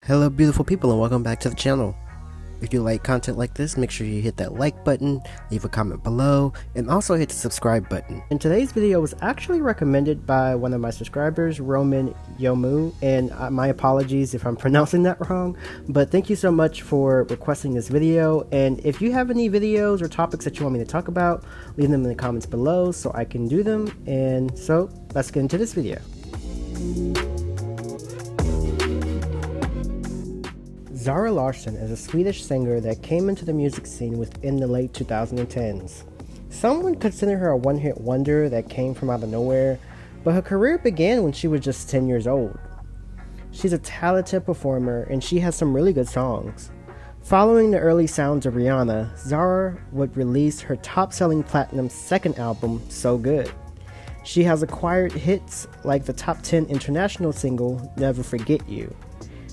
Hello beautiful people and welcome back to the channel. If you like content like this, make sure you hit that like button, leave a comment below, and also hit the subscribe button. And today's video was actually recommended by one of my subscribers, Roman Yomu, and my apologies if I'm pronouncing that wrong, but thank you so much for requesting this video. And if you have any videos or topics that you want me to talk about, leave them in the comments below so I can do them. And so let's get into this video. Zara Larsson is a Swedish singer that came into the music scene within the late 2010s. Some would consider her a one-hit wonder that came from out of nowhere, but her career began when she was just 10 years old. She's a talented performer and she has some really good songs. Following the early sounds of Rihanna, Zara would release her top-selling platinum second album, So Good. She has acquired hits like the top 10 international single, Never Forget You.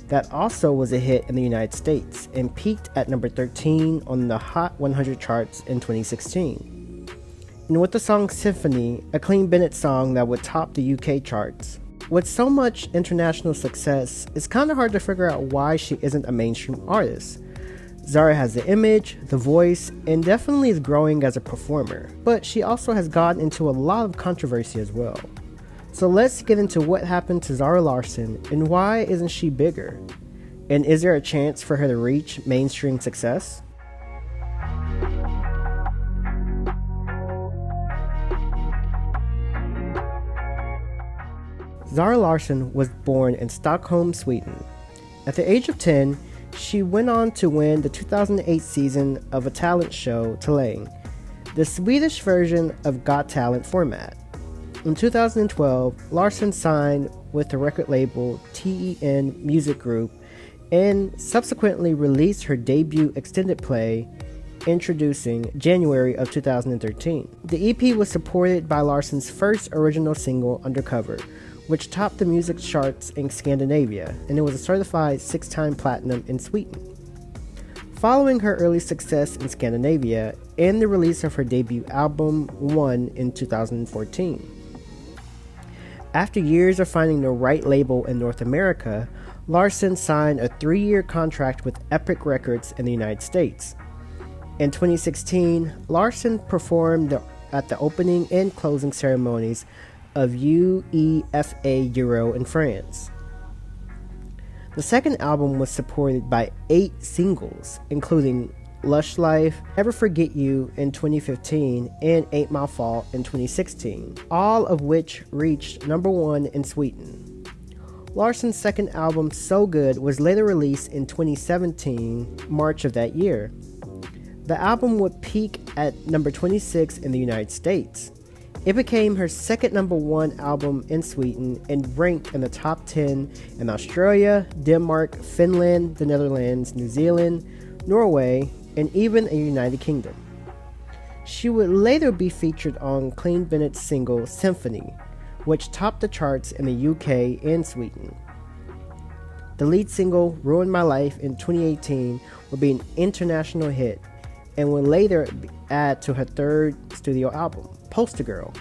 That also was a hit in the United States and peaked at number 13 on the Hot 100 charts in 2016. And with the song Symphony, a Clean Bandit song that would top the UK charts. With so much international success, it's kind of hard to figure out why she isn't a mainstream artist. Zara has the image, the voice, and definitely is growing as a performer, but she also has gotten into a lot of controversy as well. So let's get into what happened to Zara Larsson and why isn't she bigger? And is there a chance for her to reach mainstream success? Zara Larsson was born in Stockholm, Sweden. At the age of 10, she went on to win the 2008 season of a talent show, Talang, the Swedish version of Got Talent format. In 2012, Larsson signed with the record label TEN Music Group and subsequently released her debut extended play, Introducing, January of 2013. The EP was supported by Larsson's first original single, Undercover, which topped the music charts in Scandinavia, and it was a certified 6-time platinum in Sweden. Following her early success in Scandinavia and the release of her debut album, One, in 2014. After years of finding the right label in North America, Larsson signed a 3-year contract with Epic Records in the United States. In 2016, Larsson performed at the opening and closing ceremonies of UEFA Euro in France. The second album was supported by 8 singles, including Lush Life, Never Forget You in 2015, and 8 My Fault in 2016, all of which reached number 1 in Sweden. Larsson's second album, So Good, was later released in 2017, March of that year. The album would peak at number 26 in the United States. It became her second number 1 album in Sweden and ranked in the top 10 in Australia, Denmark, Finland, the Netherlands, New Zealand, Norway, and even the United Kingdom. She would later be featured on Clean Bandit's single Symphony, which topped the charts in the UK and Sweden. The lead single, Ruin My Life in 2018, would be an international hit and would later add to her third studio album, Poster Girl,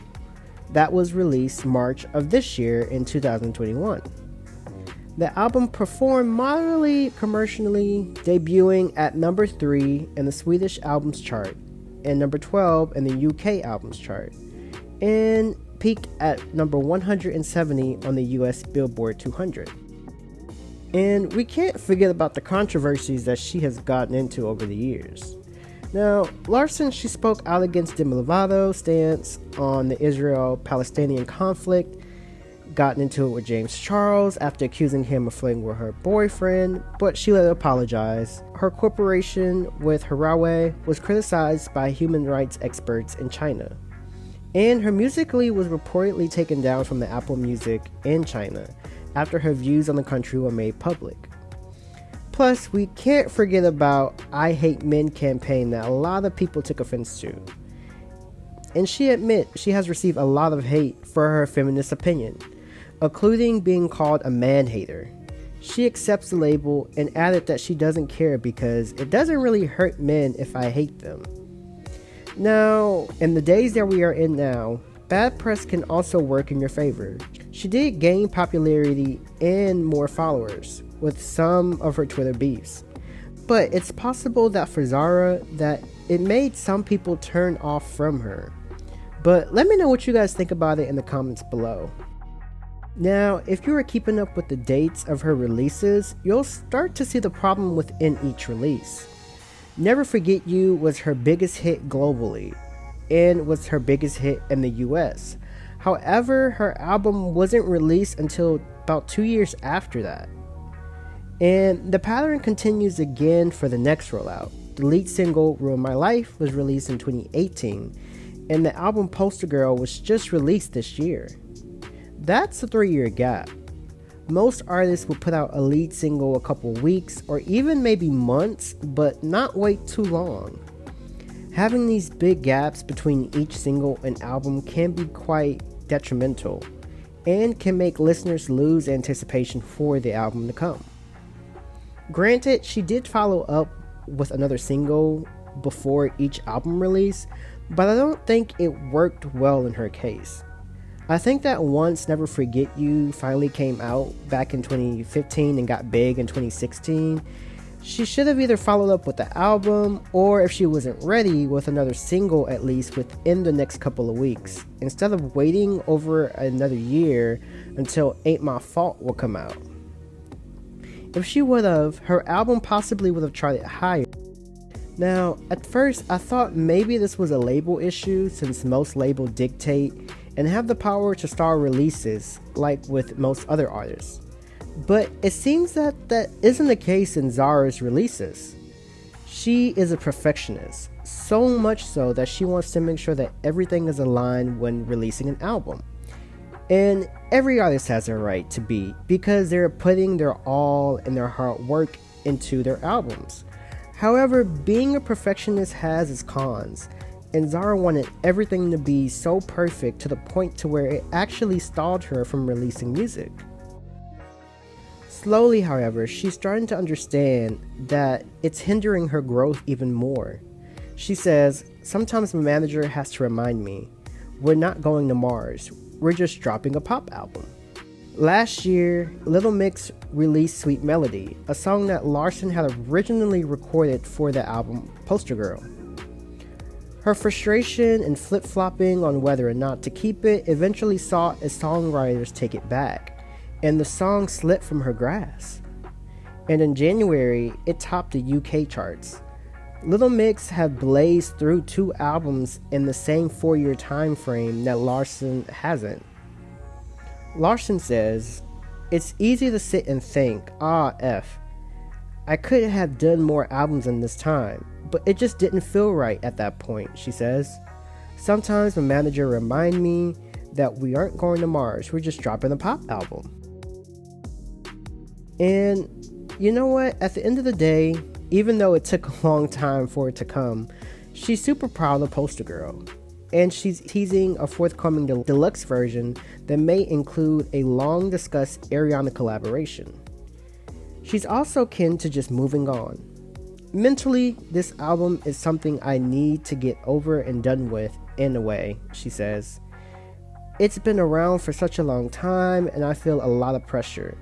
that was released March of this year in 2021. The album performed moderately commercially, debuting at number 3 in the Swedish albums chart and number 12 in the UK albums chart, and peaked at number 170 on the US Billboard 200. And we can't forget about the controversies that she has gotten into over the years. Now, Larsson, she spoke out against Demi Lovato's stance on the Israel-Palestinian conflict, gotten into it with James Charles after accusing him of flirting with her boyfriend, but she later apologized. Her corporation with Huawei was criticized by human rights experts in China, and her musically was reportedly taken down from the Apple Music in China after her views on the country were made public. Plus, we can't forget about I Hate Men campaign that a lot of people took offense to. And she admits she has received a lot of hate for her feminist opinion, including being called a man-hater. She accepts the label and added that she doesn't care because it doesn't really hurt men if I hate them. Now, in the days that we are in now, bad press can also work in your favor. She did gain popularity and more followers, with some of her Twitter beefs. But it's possible that for Zara, that it made some people turn off from her. But let me know what you guys think about it in the comments below. Now, if you are keeping up with the dates of her releases, you'll start to see the problem within each release. Never Forget You was her biggest hit globally, and was her biggest hit in the US. However, her album wasn't released until about 2 years after that. And the pattern continues again for the next rollout. The lead single, Ruin My Life, was released in 2018, and the album Poster Girl was just released this year. That's a 3-year gap. Most artists will put out a lead single a couple weeks or even maybe months, but not wait too long. Having these big gaps between each single and album can be quite detrimental and can make listeners lose anticipation for the album to come. Granted, she did follow up with another single before each album release, but I don't think it worked well in her case. I think that once Never Forget You finally came out back in 2015 and got big in 2016, she should have either followed up with the album, or if she wasn't ready, with another single at least within the next couple of weeks, instead of waiting over another year until Ain't My Fault will come out. If she would have, her album possibly would have charted higher. Now, at first I thought maybe this was a label issue, since most labels dictate and have the power to start releases like with most other artists. But it seems that isn't the case in Zara's releases. She is a perfectionist, so much so that she wants to make sure that everything is aligned when releasing an album. And every artist has a right to be, because they're putting their all and their hard work into their albums. However, being a perfectionist has its cons, and Zara wanted everything to be so perfect to the point to where it actually stalled her from releasing music. Slowly, however, she's starting to understand that it's hindering her growth even more. She says, "Sometimes my manager has to remind me, we're not going to Mars, we're just dropping a pop album." Last year, Little Mix released Sweet Melody, a song that Larsson had originally recorded for the album Poster Girl. Her frustration and flip-flopping on whether or not to keep it eventually saw a songwriters take it back, and the song slipped from her grasp. And in January, it topped the UK charts. Little Mix have blazed through 2 albums in the same 4-year time frame that Larsson hasn't. Larsson says, "It's easy to sit and think, I could have done more albums in this time, but it just didn't feel right at that point," she says. "Sometimes my manager remind me that we aren't going to Mars, we're just dropping a pop album." And you know what? At the end of the day, even though it took a long time for it to come, she's super proud of Poster Girl. And she's teasing a forthcoming deluxe version that may include a long discussed Rihanna collaboration. She's also kin to just moving on. "Mentally, this album is something I need to get over and done with in a way," she says. "It's been around for such a long time and I feel a lot of pressure.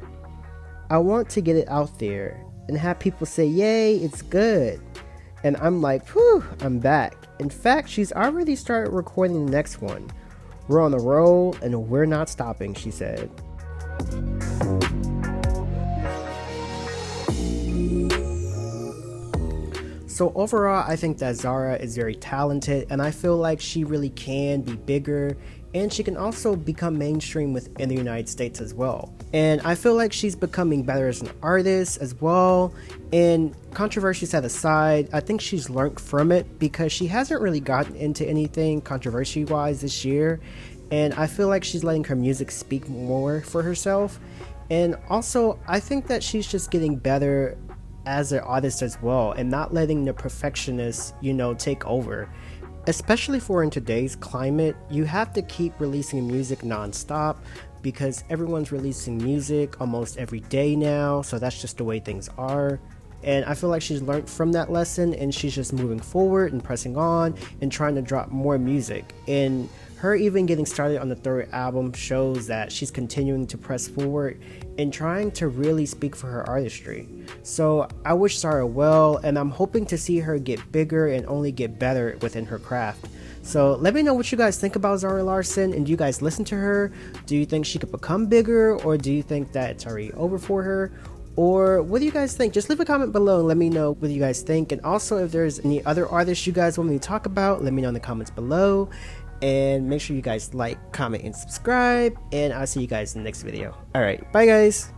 I want to get it out there and have people say, yay, it's good. And I'm like, whew, I'm back." In fact, she's already started recording the next one. "We're on a roll and we're not stopping," she said. So overall, I think that Zara is very talented, and I feel like she really can be bigger, and she can also become mainstream within the United States as well. And I feel like she's becoming better as an artist as well. And controversies aside, I think she's learned from it, because she hasn't really gotten into anything controversy wise this year. And I feel like she's letting her music speak more for herself. And also, I think that she's just getting better as an artist as well, and not letting the perfectionist, take over. Especially for in today's climate, you have to keep releasing music non-stop, because everyone's releasing music almost every day now, so that's just the way things are. And I feel like she's learned from that lesson, and she's just moving forward and pressing on and trying to drop more music. And Her even getting started on the third album shows that she's continuing to press forward and trying to really speak for her artistry. So I wish Zara well, and I'm hoping to see her get bigger and only get better within her craft. So let me know what you guys think about Zara Larsson, and do you guys listen to her? Do you think she could become bigger, or do you think that it's already over for her? Or what do you guys think? Just leave a comment below and let me know what you guys think. And also, if there's any other artists you guys want me to talk about, let me know in the comments below. And make sure you guys like, comment, and subscribe. And I'll see you guys in the next video. Alright, bye guys!